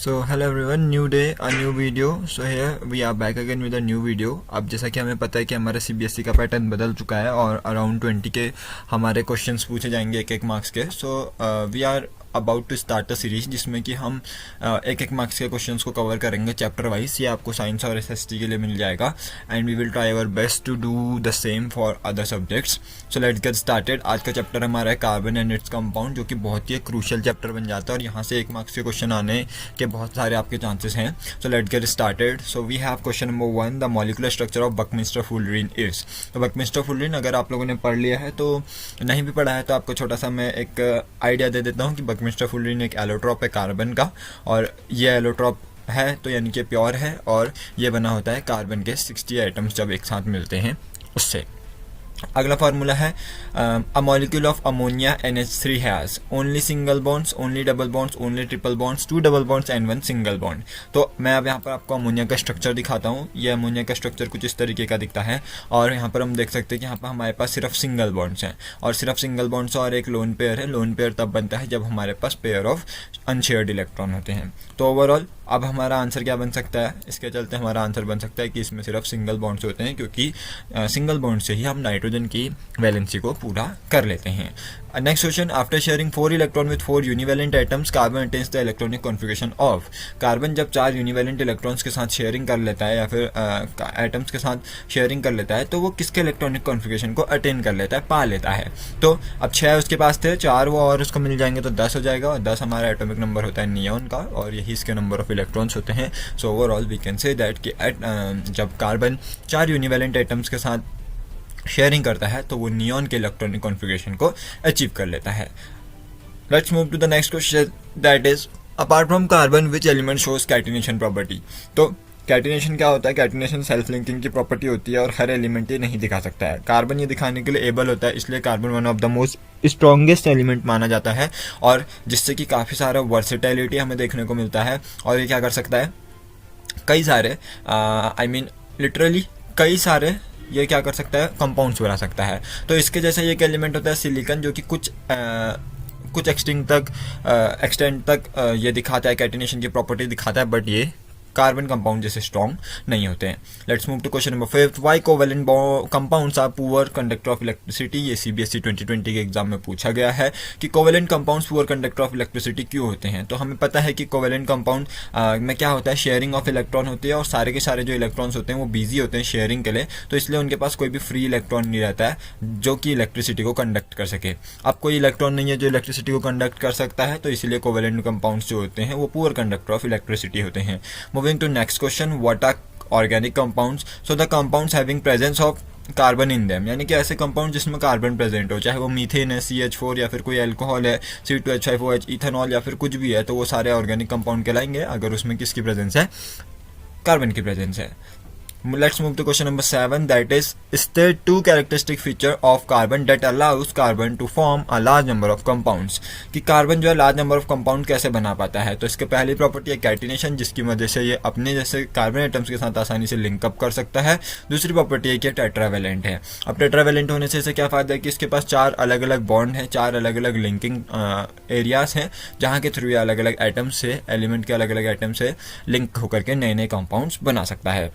So hello everyone, new day, a new video. So here we are back again with a new video. अब जैसा कि हमें पता है कि हमारा CBSE का पैटर्न बदल चुका है और अराउंड 20 के हमारे क्वेश्चंस पूछे जाएंगे एक मार्क्स के. So we are about to start a series जिसमें कि हम एक मार्क्स के क्वेश्चंस को कवर करेंगे चैप्टर वाइज. ये आपको साइंस और SST के लिए मिल जाएगा and we will try our best to do the same for other subjects. So let's get started. आज का चैप्टर हमारा है कार्बन एंड इट्स कंपाउंड, जो कि बहुत ही क्रूशियल चैप्टर बन जाता है और यहाँ से एक मार्क्स के क्वेश्चन आने के बहुत सारे आपके चांसेस हैं. So let's get started. So we have question number 1, the molecular structure of buckminsterfullerene is. तो बकमिंस्टर फुलरिन अगर आप लोगों ने पढ़ लिया है तो नहीं भी पढ़ा है तो आपको छोटा सा मैं एक आइडिया दे देता हूँ कि बकमिंस्टर फुलरिन एक एलोट्रॉप है कार्बन का, और ये एलोट्रॉप है तो यानी कि प्योर है, और ये बना होता है कार्बन के 60 एटम्स जब एक साथ मिलते हैं उससे. अगला फार्मूला है a molecule of ammonia NH3 has only single bonds, only double bonds, only triple bonds, 2 double bonds and 1 single bond. तो मैं अब यहाँ पर आपको अमोनिया का स्ट्रक्चर दिखाता हूँ. ये अमोनिया का स्ट्रक्चर कुछ इस तरीके का दिखता है और यहाँ पर हम देख सकते हैं कि यहाँ पर हमारे पास सिर्फ सिंगल बॉन्ड्स हैं और सिर्फ सिंगल बॉन्ड्स और एक लोन पेयर है. लोन पेयर तब बनता है जब हमारे पास पेयर ऑफ अनशेयर्ड इलेक्ट्रॉन होते हैं. तो ओवरऑल अब हमारा आंसर क्या बन सकता है, इसके चलते हमारा आंसर बन सकता है कि इसमें सिर्फ सिंगल बॉन्ड्स होते हैं, क्योंकि सिंगल बॉन्ड से ही हम नाइट्रोजन की वैलेंसी को पूरा कर लेते हैं. Next question, after sharing 4 electron with 4 univalent atoms carbon attains the electronic configuration of. Carbon जब 4 यूनिवैलेंट इलेक्ट्रॉन्स के साथ शेयरिंग कर लेता है या फिर एटम्स के साथ शेयरिंग कर लेता है तो वो किसके इलेक्ट्रॉनिक कॉन्फिगरेशन को अटेन कर लेता है, पा लेता है. तो अब 6 उसके पास थे, 4 वो और उसको मिल जाएंगे तो 10 हो जाएगा, और 10 हमारा एटॉमिक नंबर होता है नियॉन का और यही इसके नंबर ऑफ इलेक्ट्रॉन्स होते हैं. So overall we can say that कि जब कार्बन 4 यूनिवैलेंट एटम्स के साथ शेयरिंग करता है तो वो नियॉन के इलेक्ट्रॉनिक कॉन्फिगरेशन को अचीव कर लेता है. Let's move to the next question, that is apart from carbon which element shows catenation property. तो कैटिनेशन क्या होता है, कैटिनेशन सेल्फ लिंकिंग की प्रॉपर्टी होती है और हर एलिमेंट ये नहीं दिखा सकता है. कार्बन ये दिखाने के लिए एबल होता है, इसलिए carbon one of the most strongest element माना जाता है और जिससे कि काफ़ी सारा वर्सेटिलिटी हमें देखने को मिलता है. और ये क्या कर सकता है, कई सारे लिटरली कई सारे ये क्या कर सकता है, कंपाउंड्स बना सकता है. तो इसके जैसा ये एक एलिमेंट होता है सिलिकॉन, जो कि कुछ एक्सटेंट तक ये दिखाता है, कैटिनेशन की प्रॉपर्टी दिखाता है, बट ये कार्बन कंपाउंड जैसे स्ट्रॉन्ग नहीं होते हैं. Let's move to question number 5, why covalent compounds are poor conductor of electricity. ये CBSE 2020 के एग्जाम में पूछा गया है कि covalent compounds poor conductor of electricity क्यों होते हैं. तो हमें पता है कि कोवेलेंट कंपाउंड में क्या होता है, शेयरिंग ऑफ इलेक्ट्रॉन होती है और सारे के सारे जो इलेक्ट्रॉन्स होते हैं वो बिजी होते हैं शेयरिंग के लिए, तो इसलिए उनके पास कोई भी फ्री इलेक्ट्रॉन नहीं रहता है जो कि इलेक्ट्रिसिटी को कंडक्ट कर सके. अब कोई इलेक्ट्रॉन नहीं है जो इलेक्ट्रिसिटी को कंडक्ट कर सकता है, तो इसीलिए कोवेलेंट कंपाउंड्स जो होते हैं वो पुअर कंडक्टर ऑफ इलेक्ट्रिसिटी होते हैं. Moving to next question, what are organic compounds? So the compounds having presence of carbon in them, यानी कि ऐसे कंपाउंड जिसमें कार्बन प्रेजेंट हो, चाहे वो मीथेन है CH4 या फिर कोई अल्कोहल है C2H5OH, इथेनॉल या फिर कुछ भी है, तो वो सारे ऑर्गेनिक कंपाउंड कहलाएंगे अगर उसमें किसकी प्रेजेंस है, कार्बन की प्रेजेंस है. Let's move to question number 7, that is there 2 characteristic feature of carbon that allows carbon to form a large number of compounds. कि कार्बन जो है लार्ज नंबर ऑफ कंपाउंड कैसे बना पाता है. तो इसके पहली प्रॉपर्टी है कैटिनेशन, जिसकी वजह से ये अपने जैसे कार्बन एटम्स के साथ आसानी से लिंकअप कर सकता है. दूसरी प्रॉपर्टी है कि टेट्रावेलेंट है. अब टेट्रावेलेंट होने से इसे क्या फायदा है कि इसके पास 4 अलग अलग बॉन्ड है, 4 अलग अलग लिंकिंग एरियाज हैं जहाँ के थ्रू ये अलग अलग एटम से, एलिमेंट के अलग अलग एटम से लिंक होकर के नए नए कंपाउंड्स बना सकता है.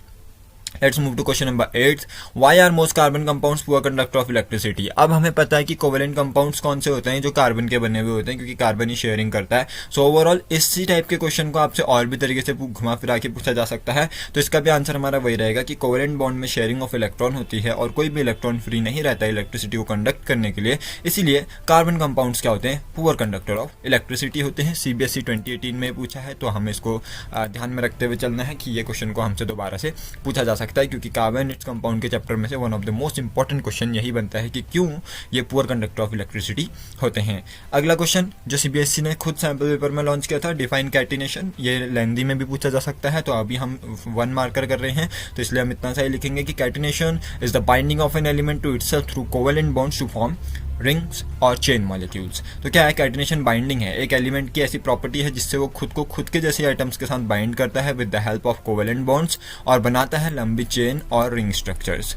Let's move to question number 8. Why are most carbon compounds poor conductor of electricity? अब हमें पता है कि कोवेलेंट कंपाउंड्स कौन से होते हैं, जो कार्बन के बने हुए होते हैं, क्योंकि कार्बन ही शेयरिंग करता है. सो ओवरऑल इसी टाइप के क्वेश्चन को आपसे और भी तरीके से घुमा फिरा के पूछा जा सकता है. तो इसका भी आंसर हमारा वही रहेगा कि कोवेलेंट बॉन्ड में शेयरिंग ऑफ इलेक्ट्रॉन होती है और कोई भी इलेक्ट्रॉन फ्री नहीं रहता है इलेक्ट्रिसिटी को कंडक्ट करने के लिए, इसीलिए कार्बन कंपाउंड्स क्या होते हैं, पुअर कंडक्टर ऑफ इलेक्ट्रिसिटी होते हैं. CBSE 2018 में पूछा है, तो हमें इसको ध्यान में रखते हुए चलना है कि ये क्वेश्चन को हमसे दोबारा से पूछा जा सकता है, क्योंकि कार्बन इट्स कंपाउंड के चैप्टर में से one of the most important question यही बनता है कि क्यों ये पुअर कंडक्टर ऑफ इलेक्ट्रिसिटी होते हैं. अगला क्वेश्चन जो CBSE ने खुद सैम्पल पेपर में लॉन्च किया था, डिफाइन कैटिनेशन, ये लेंदी में भी पूछा जा सकता है. तो अभी हम 1 मार्कर कर रहे हैं, तो इसलिए हम इतना सा ही लिखेंगे कि catenation is the binding of an element to itself through covalent bonds to form rings और चेन मॉलिक्यूल्स. तो क्या है, कैटिनेशन बाइंडिंग है, एक एलिमेंट की ऐसी प्रॉपर्टी है जिससे वो खुद को खुद के जैसे आइटम्स के साथ बाइंड करता है with the help of covalent bonds और बनाता है लंबी चेन और ring structures.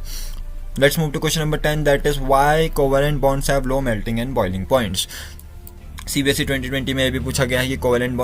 Let's move to question number 10, that is why covalent bonds have low melting and boiling points. CBSE 2020 में ये भी पूछा गया है कि कोवेलेंट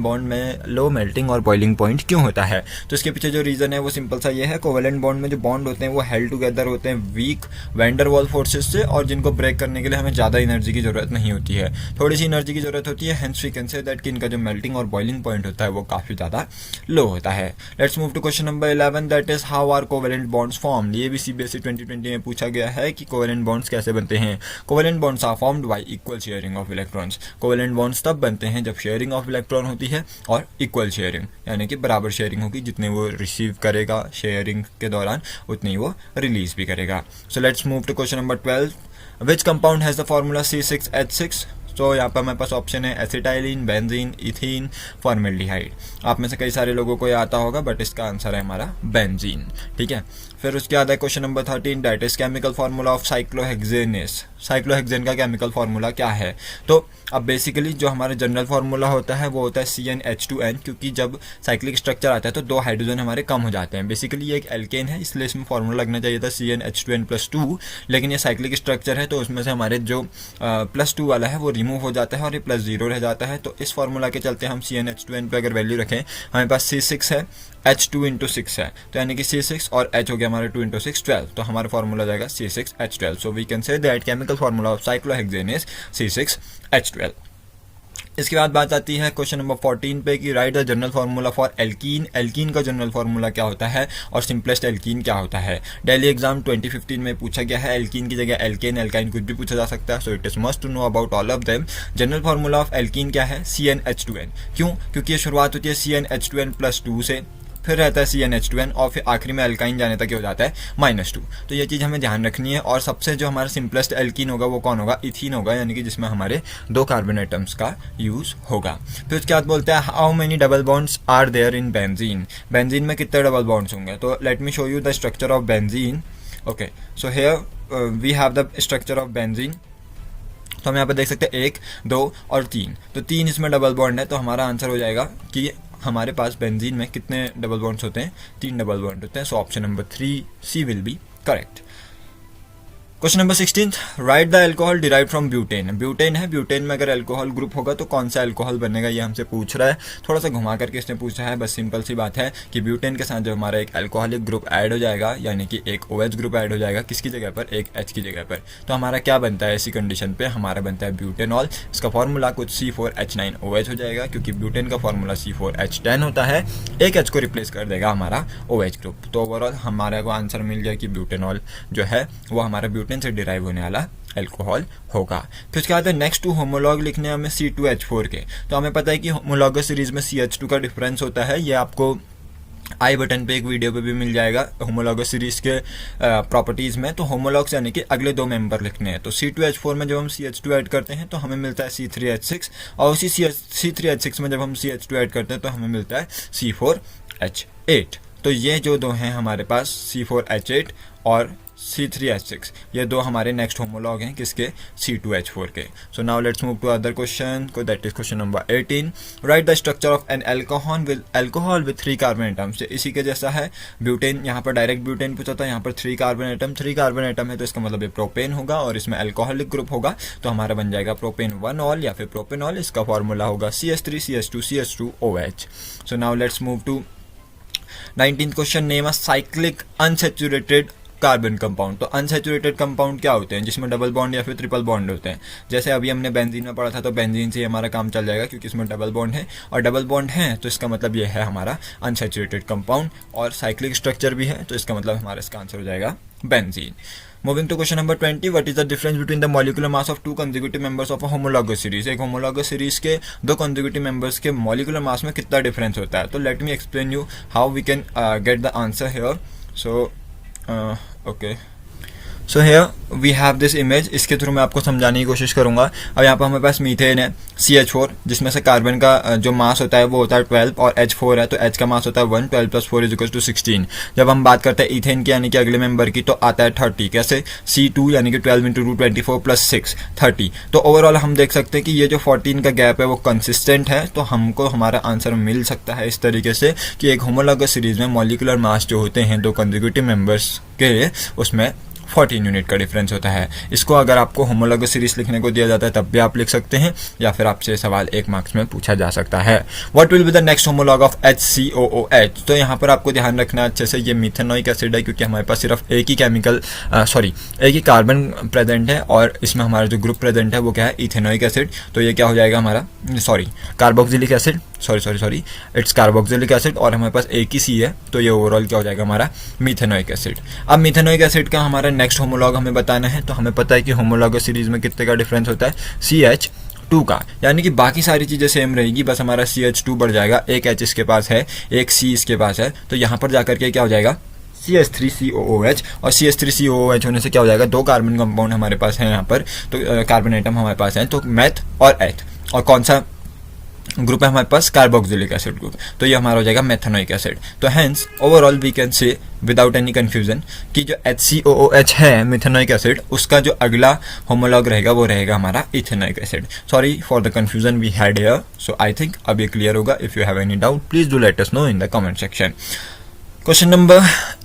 बॉन्ड में लो मेल्टिंग और बॉइलिंग पॉइंट क्यों होता है। तो इसके पीछे जो रीज़न है वो सिंपल सा ये है, कोवेलेंट बॉन्ड में जो बॉन्ड होते हैं वो हेल्ड टुगेदर होते हैं weak van der Waals forces से, और जिनको ब्रेक करने के लिए हमें ज़्यादा एनर्जी की जरूरत नहीं होती है, थोड़ी सी एनर्जी की जरूरत होती है। Hence we can say that कि इनका जो मेल्टिंग और बॉइलिंग पॉइंट होता है वो काफ़ी ज़्यादा लो होता है। Let's move to question number 11, that is how are covalent bonds formed. ये भी CBSE 2020 में पूछा गया है कि कोवेलेंट बॉन्ड्स कैसे बनते हैं। Covalent bonds are formed by equal sharing of electrons. Covalent bonds तब बनते हैं जब शेयरिंग ऑफ इलेक्ट्रॉन होती है और इक्वल शेयरिंग, यानी कि बराबर शेयरिंग होगी, जितने वो रिसीव करेगा शेयरिंग के दौरान उतनी ही वो रिलीज भी करेगा। So let's move to question number 12, which compound has the formula C6H6। तो यहाँ पर हमारे पास ऑप्शन है एसिटाइलिन, बेंजीन, इथीन, फॉर्मेल्डिहाइड। आप में से कई सारे लोगों को ये आता होगा, बट इसका आंसर है हमारा बेंजीन। ठीक है, फिर उसके बाद है question number 13, that is chemical formula of cyclohexanes. Cyclohexane का केमिकल फार्मूला क्या है। तो अब बेसिकली जो हमारा जनरल फार्मूला होता है वो होता है CnH2n, क्योंकि जब साइक्लिक स्ट्रक्चर आता है तो 2 हाइड्रोजन हमारे कम हो जाते हैं। बेसिकली ये एक एल्केन है, इसलिए इसमें फार्मूला लगना चाहिए था CnH2n+2, लेकिन ये साइक्लिक स्ट्रक्चर है तो उसमें से हमारे जो +2 वाला है वो रिमूव हो जाता है और ये +0 रह जाता है। तो इस फार्मूला के चलते हम CnH2n पे अगर वैल्यू रखें, हमारे पास C6 है, H2 × 6 है, तो यानी कि C6 और H हो गया हमारे 2 × 6 12, तो हमारा फार्मूला जाएगा C6H12। So we can say that chemical formula of cyclohexane is C6H12। इसके बाद बात आती है क्वेश्चन नंबर 14 पे कि right the general formula for alkene. Alkene का जनरल फार्मूला क्या होता है और सिंपलेस्ट एल्कीन क्या होता है। दिल्ली एग्जाम 2015 में पूछा गया है। एल्कीन की जगह एल्केन, एल्काइन कुछ भी पूछा जा सकता है, so it is must to know about all of them. General formula of alkene क्या है, CnH2n। क्यों, क्योंकि ये शुरुआत होती है CnH2n+2 से, फिर रहता है CnH2n और फिर आखिरी में एल्काइन जाने तक हो जाता है -2। तो ये चीज़ हमें ध्यान रखनी है। और सबसे जो हमारा सिंपलेस्ट एल्कीन होगा वो कौन होगा, इथीन होगा, यानी कि जिसमें हमारे 2 कार्बन एटम्स का यूज होगा। फिर उसके बाद बोलते हैं how many double bonds are there in benzene. Benzene में कितने डबल बॉन्ड्स होंगे। तो let me show you the structure of benzene. Okay, so here we have the structure of benzene. तो हम यहाँ पर देख सकते हैं 1, 2 और 3, तो 3 इसमें डबल बॉन्ड है। तो हमारा आंसर हो जाएगा कि हमारे पास बेंजीन में कितने डबल बॉन्ड्स होते हैं, 3 डबल बॉन्ड होते हैं। So option number 3C will be correct. Question number 16, right the alcohol derive from butane. Butane है, ब्यूटेन में अगर अल्कोहल ग्रुप होगा तो कौन सा अल्कोहल बनेगा, ये हमसे पूछ रहा है। थोड़ा सा घुमा करके इसने पूछा है, बस सिंपल सी बात है कि ब्यूटेन के साथ जो हमारा एक अल्कोहलिक ग्रुप ऐड हो जाएगा, यानी कि एक OH ग्रुप ऐड हो जाएगा, किसकी जगह पर, एक H की जगह पर। तो हमारा क्या बनता है ऐसी कंडीशन पे, हमारा बनता है ब्यूटेनॉल। इसका फॉर्मूला कुछ C4H9OH हो जाएगा, क्योंकि ब्यूटेन का फॉर्मूला C4H10 होता है। एक H को रिप्लेस कर देगा हमारा OH ग्रुप। तो ओवरऑल हमारे को आंसर मिल गया कि ब्यूटेनॉल जो है वो हमारा ब्यूटेन से डिराइव होने वाला अल्कोहल होगा। फिर उसके बाद नेक्स्ट टू होमोलॉग लिखने हमें C2H4 के। तो हमें पता है कि होमोलॉगस सीरीज में CH2 का डिफरेंस होता है। ये आपको आई बटन पे एक वीडियो पे भी मिल जाएगा होमोलॉगस सीरीज के प्रॉपर्टीज में। तो होमोलॉग्स यानी कि अगले 2 मेंबर लिखने हैं। तो C2H4 में जब हम CH2 ऐड करते हैं तो हमें मिलता है C3H6, और उसी C3H6 में जब हम CH2 ऐड करते हैं तो हमें मिलता है C4H8। तो ये जो 2 हैं हमारे पास C4H8 और C3H6, ये 2 हमारे नेक्स्ट होमोलॉग हैं किसके, C2H4 के। So now let's move to other question को, that is question number 18, write the structure of an alcohol with 3 carbon atoms. इसी के जैसा है ब्यूटेन, यहाँ पर डायरेक्ट ब्यूटेन पूछा था, यहाँ पर 3 कार्बन एटम है, तो इसका मतलब ये प्रोपेन होगा और इसमें अल्कोहलिक ग्रुप होगा, तो हमारा बन जाएगा प्रोपेन 1ऑल या फिर प्रोपेनॉल। इसका फॉर्मूला होगा CH3CH2CH2OH। So now let's move to 19th question, name a cyclic unsaturated carbon compound. तो अनसैचुरेटेड कंपाउंड क्या होते हैं, जिसमें डबल बॉन्ड या फिर ट्रिपल बॉन्ड होते हैं। जैसे अभी हमने बेंजीन में पढ़ा था, तो बेंजीन से हमारा काम चल जाएगा क्योंकि इसमें डबल बॉन्ड है, और डबल बॉन्ड है तो इसका मतलब ये है हमारा अनसैचुरेटेड कंपाउंड, और साइक्लिक स्ट्रक्चर भी है, तो इसका मतलब हमारा इसका आंसर हो जाएगा benzene. Moving to question number 20, what is the difference between the molecular mass of 2 consecutive members of a homologous series। एक homologous series के 2 consecutive members के molecular mass में कितना difference होता है। तो let me explain you how we can get the answer here। So okay, so here we have this image, इसके through मैं आपको समझाने की कोशिश करूंगा। अब यहाँ पर हमारे पास मीथेन है CH4, जिसमें से कार्बन का जो मास होता है वो होता है 12 और H4 है, तो H का मास होता है 1, 12 + 4 = 16। जब हम बात करते हैं इथेन की यानी कि अगले मेंबर की, तो आता है 30। कैसे, C2 यानी कि 12 × 2 24 + 6 30। तो ओवरऑल हम देख सकते हैं कि ये जो 14 का गैप है वो कंसिस्टेंट है, तो हमको हमारा आंसर मिल सकता है इस तरीके से कि एक होमोलॉगस सीरीज में मॉलिक्यूलर मास जो होते हैं 2 कंसेक्यूटिव मेंबर्स के, उसमें 14 यूनिट का डिफरेंस होता है। इसको अगर आपको होमोलॉगस सीरीज लिखने को दिया जाता है तब भी आप लिख सकते हैं, या फिर आपसे सवाल 1 मार्क्स में पूछा जा सकता है। What will be the next homologue of HCOOH? तो यहाँ पर आपको ध्यान रखना अच्छे से, ये मिथेनोइक एसिड है क्योंकि हमारे पास सिर्फ एक ही कार्बन प्रेजेंट है और इसमें हमारा जो ग्रुप प्रेजेंट है वो क्या है, इथेनोइक एसिड। तो ये क्या हो जाएगा हमारा, carboxylic acid, it's carboxylic acid, और हमारे पास एक ही C है, तो ये ओवरऑल क्या हो जाएगा हमारा मिथेनोइक एसिड। अब मिथेनोइक एसिड का हमारा नेक्स्ट होमोलॉग हमें बताना है, तो हमें पता है कि होमोलॉगस सीरीज में कितने का डिफरेंस होता है, CH2 का, यानी कि बाकी सारी चीज़ें सेम रहेगी, बस हमारा CH2 बढ़ जाएगा, एक H इसके पास है, एक C इसके पास है, तो यहाँ पर जाकर के क्या हो जाएगा CH3COOH, और CH3COOH होने से क्या हो जाएगा, 2 कार्बन कंपाउंड हमारे पास है यहाँ पर, तो कार्बन एटम हमारे पास है, तो मेथ और एथ, और कौन सा ग्रुप है हमारे पास, कार्बोक्सिलिक एसिड ग्रुप, तो ये हमारा हो जाएगा मेथेनोइक एसिड। तो hence overall we can say without any confusion कि जो HCOOH है मिथेनोइक एसिड, उसका जो अगला होमोलॉग रहेगा वो रहेगा हमारा ethanoic acid. Sorry for the confusion we had here, so I think अब ये क्लियर होगा। If you have any doubt please do let us know in the comment section. Question number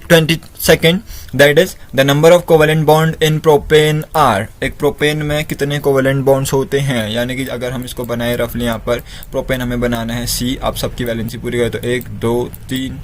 22, that is the number of covalent bond in propane are। एक propane में कितने covalent bonds होते हैं, यानी कि अगर हम इसको बनाए रफली, यहाँ पर प्रोपेन हमें बनाना है C, आप सबकी वैलेंसी पूरी करें तो 1 2 3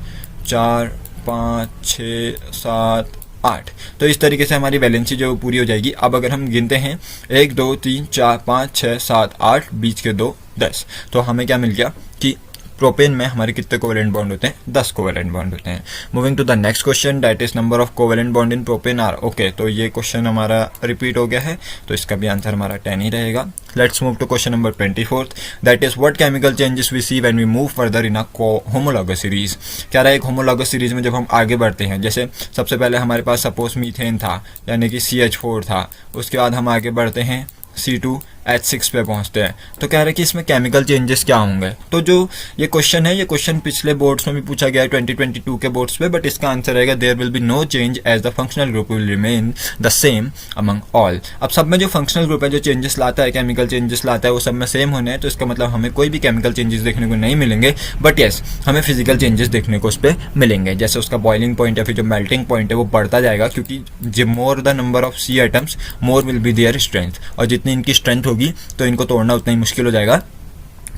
4 5 6 7 8, तो इस तरीके से हमारी वैलेंसी जो पूरी हो जाएगी। अब अगर हम गिनते हैं 1 2 3 4 5 6 7 8, बीच के 2 10, तो हमें क्या मिल गया कि प्रोपेन में हमारे कितने कोवेलेंट बॉन्ड होते हैं, 10 कोवेलेंट बॉन्ड होते हैं। Moving to the next question, that is number of covalent bond in propane are. Okay, तो ये क्वेश्चन हमारा रिपीट हो गया है, तो इसका भी आंसर हमारा 10 ही रहेगा। Let's move to question number 24, that is what chemical changes we see when we move further in a homologous series. क्या रहा है, एक होमोलॉगस सीरीज में जब हम आगे बढ़ते हैं, जैसे सबसे पहले हमारे पास सपोज मीथेन था, यानी कि CH4 था, उसके बाद हम आगे बढ़ते हैं C2H6 पे पहुंचते हैं, तो कह रहे हैं कि इसमें केमिकल चेंजेस क्या होंगे। तो जो ये क्वेश्चन है, ये क्वेश्चन पिछले बोर्ड्स में भी पूछा गया है 2022 के बोर्ड्स पे, बट इसका आंसर रहेगा there will be no change as the functional group will remain the same among all. अब सब में जो फंक्शनल ग्रुप है, जो चेंजेस लाता है, केमिकल चेंजेस लाता है, वो सब में सेम होने हैं, तो इसका मतलब हमें कोई भी केमिकल चेंजेस देखने को नहीं मिलेंगे, बट येस हमें फिजिकल चेंजेस देखने को उस पर मिलेंगे। जैसे उसका बॉइलिंग पॉइंट या फिर जो मेल्टिंग पॉइंट है वो बढ़ता जाएगा, क्योंकि जो more the number of C atoms more will be their strength, और जितनी इनकी स्ट्रेंथ होगी तो इनको तोड़ना उतना ही मुश्किल हो जाएगा,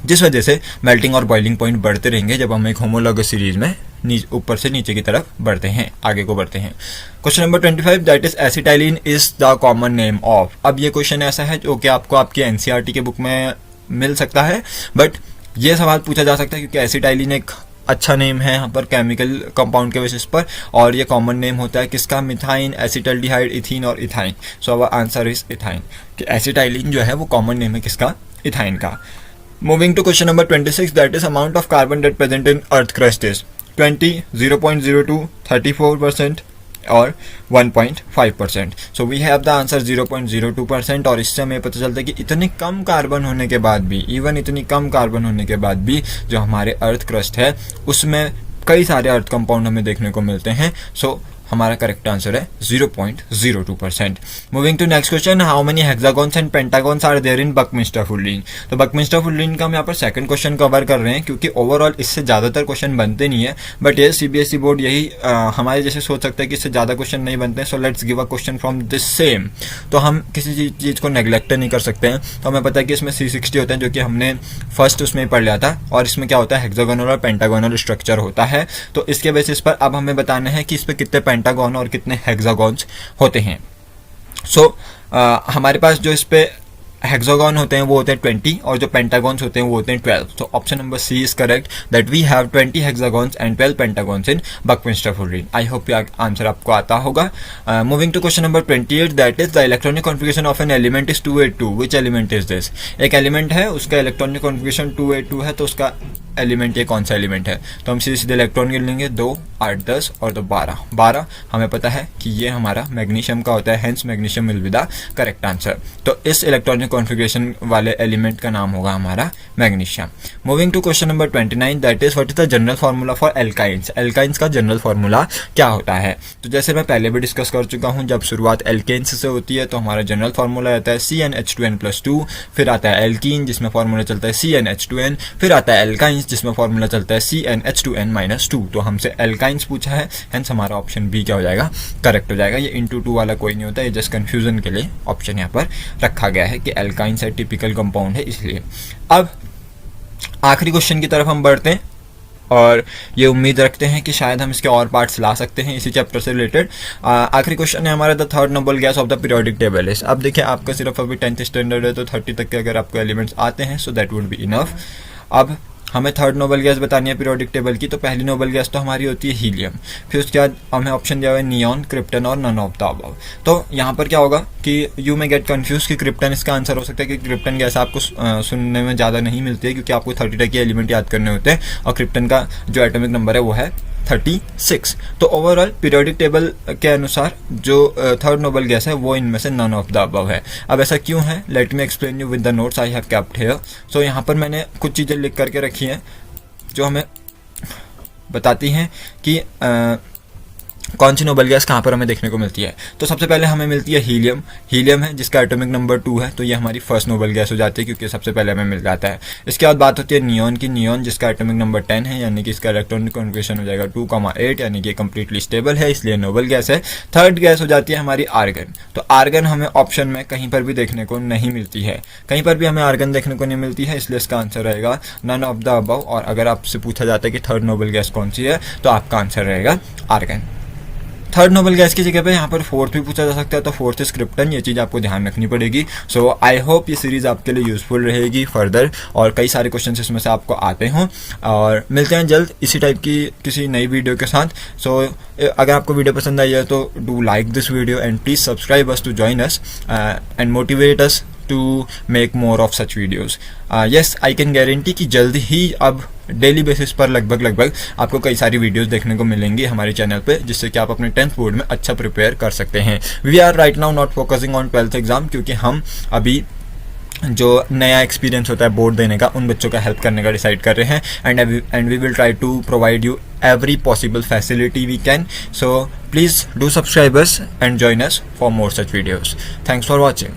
जिस वजह से मेल्टिंग और बॉइलिंग पॉइंट बढ़ते रहेंगे जब हम एक होमोलॉगस सीरीज में ऊपर से नीचे की तरफ बढ़ते हैं, आगे को बढ़ते हैं। Question number 25, that is acetylene is the common name of. अब ये क्वेश्चन ऐसा है जो कि आपको आपकी NCERT के बुक में मिल सकता है, बट ये सवाल पूछा जा सकता है क्योंकि एसिटाइलिन एक अच्छा नेम है यहाँ पर केमिकल कंपाउंड के बेसिस पर, और ये कॉमन नेम होता है किसका, मिथाइन, एसिटल्डिहाइड, इथीन और ethyne. So our answer is ethyne, कि एसिटाइलिन जो है वो कॉमन नेम है किसका, इथाइन का। Moving to question number 26, that is amount of carbon that present in earth crust is 20, 0.02, 34% और 1.5%। So we have the answer 0.02%, और इससे हमें पता चलता है कि इतने कम कार्बन होने के बाद भी, इवन इतनी कम कार्बन होने के बाद भी जो हमारे अर्थ क्रस्ट है उसमें कई सारे अर्थ कंपाउंड हमें देखने को मिलते हैं। सो हमारा करेक्ट आंसर है 0.02%। Moving to next question, how many hexagons and pentagons are there in buckminsterfullerene. तो बकमिंस्टर-फुल्लिन का हम यहाँ पर सेकंड क्वेश्चन कवर कर रहे हैं, क्योंकि ओवरऑल इससे ज़्यादातर क्वेश्चन बनते नहीं है, बट ये CBSE बोर्ड यही हमारे जैसे सोच सकते हैं कि इससे ज़्यादा क्वेश्चन नहीं बनते हैं, so let's give a question from this same. तो हम किसी चीज़ को नेग्लेक्ट नहीं कर सकते हैं। तो हमें पता है कि इसमें C60 होते हैं, जो कि हमने फर्स्ट उसमें पढ़ लिया था, और इसमें क्या होता है, हेक्सागोनल और पेंटागोनल स्ट्रक्चर होता है। तो इसके बेसिस पर अब हमें बताना है कि इस पर कितने पेंटागॉन और कितने हेक्सागॉन्स होते हैं। सो हमारे पास जो इस पे हेक्सागॉन होते हैं वो होते हैं 20, और जो पेंटागॉन्स होते हैं वो होते हैं 12। तो option number C is correct, that we have 20 hexagons and 12 pentagons in buckminsterfullerene. I hope ये आंसर आपको आता होगा। Moving to question number 28, that is the electronic configuration of an element is 282। Which element is this. एक element है, उसका electronic configuration 282 है, तो उसका एलिमेंट ये कौन सा एलिमेंट है। तो हम सीधे इलेक्ट्रॉन गिन लेंगे, 2 8 10 और 2 12। हमें पता है कि ये हमारा मैग्नीशियम का होता है, hence magnesium will be the correct answer. तो इस इलेक्ट्रॉनिक कॉन्फ़िगरेशन वाले एलिमेंट का नाम होगा हमारा magnesium. Moving to question number 29, that is what is the general formula for alkynes. Alkynes का जनरल फार्मूला क्या होता है। तो जैसे मैं पहले भी डिस्कस कर चुका हूँ, जब शुरुआत एल्केन्स से होती है तो हमारा जनरल फार्मूला रहता है CnH2n+2, फिर आता है एल्कीन जिसमें फार्मूला चलता है CnH2n, फिर आता है एल्काइंस जिसमें फार्मूला चलता है CnH2n-2। तो हमसे एल्काइन एल्काइंस पूछा है, हेंस हमारा ऑप्शन बी क्या हो जाएगा, करेक्ट हो जाएगा। ये इंटू 2 वाला कोई नहीं होता, ये जस्ट कन्फ्यूजन के लिए ऑप्शन यहाँ पर रखा गया है कि एल्काइंस है, टिपिकल कंपाउंड है इसलिए। अब आखिरी क्वेश्चन की तरफ हम बढ़ते हैं और ये उम्मीद रखते हैं कि शायद हम इसके और पार्ट्स ला सकते हैं इसी चैप्टर से रिलेटेड। आखिरी क्वेश्चन है हमारा, the third noble gas off the periodic table is. अब देखिए आपका सिर्फ अभी 10th स्टैंडर्ड है, तो 30 तक के अगर आपको एलिमेंट्स आते हैं so that would be enough. अब हमें थर्ड नोबल गैस बतानी है पीरियोडिक टेबल की, तो पहली नोबल गैस तो हमारी होती है हीलियम। फिर उसके बाद हमें ऑप्शन दिया हुआ है नियॉन, क्रिप्टन और नन ऑफ द अबव। तो यहाँ पर क्या होगा कि यू में गेट कंफ्यूज कि क्रिप्टन इसका आंसर हो सकता है, कि क्रिप्टन गैस आपको सुनने में ज़्यादा नहीं मिलती है क्योंकि आपको 30 तक के एलिमेंट याद करने होते हैं और क्रिप्टन का जो एटॉमिक नंबर है वो है 36। तो ओवरऑल पीरियोडिक टेबल के अनुसार जो थर्ड नोबल गैस है वो इनमें से नन ऑफ द अबव है। अब ऐसा क्यों है, let me explain you with the notes I have kept here. So यहाँ पर मैंने कुछ चीज़ें लिख करके रखी हैं जो हमें बताती हैं कि कौन सी नोबल गैस कहाँ पर हमें देखने को मिलती है। तो सबसे पहले हमें मिलती है हीलियम। हीलियम है जिसका एटॉमिक नंबर 2 है, तो ये हमारी फर्स्ट नोबल गैस हो जाती है क्योंकि सबसे पहले हमें मिल जाता है। इसके बाद बात होती है नियॉन की। नियॉन जिसका एटॉमिक नंबर 10 है, यानी कि इसका इलेक्ट्रॉनिक कॉन्फिगरेशन हो जाएगा 2,8, यानी कि कंप्लीटली स्टेबल है, इसलिए नोबल गैस है। थर्ड गैस हो जाती है हमारी आर्गन। तो आर्गन हमें ऑप्शन में कहीं पर भी देखने को नहीं मिलती है, कहीं पर भी हमें आर्गन देखने को नहीं मिलती है, इसलिए इसका आंसर रहेगा नन ऑफ द अबव। और अगर आपसे पूछा जाता है कि थर्ड नोबल गैस कौन सी है, तो आपका आंसर रहेगा आर्गन। थर्ड नोबल गैस की जगह पे यहाँ पर फोर्थ भी पूछा जा सकता है, तो फोर्थ इज क्रिप्टन। ये चीज़ आपको ध्यान रखनी पड़ेगी। सो आई होप ये सीरीज आपके लिए यूजफुल रहेगी फर्दर और कई सारे क्वेश्चन इसमें से आपको आते हों। और मिलते हैं जल्द इसी टाइप की किसी नई वीडियो के साथ। सो अगर आपको वीडियो पसंद आई है तो do like this video and please subscribe us to join us and motivate us to make more of such videos. Yes, I can guarantee कि जल्द ही अब डेली बेसिस पर लगभग आपको कई सारी वीडियोस देखने को मिलेंगी हमारे चैनल पे, जिससे कि आप अपने 10th बोर्ड में अच्छा प्रिपेयर कर सकते हैं। We are right now not focusing on 12th exam, क्योंकि हम अभी जो नया एक्सपीरियंस होता है बोर्ड देने का, उन बच्चों का हेल्प करने का डिसाइड कर रहे हैं। And we will try to provide you every possible facility we can. So please do subscribe us and join us for more such videos. Thanks for watching.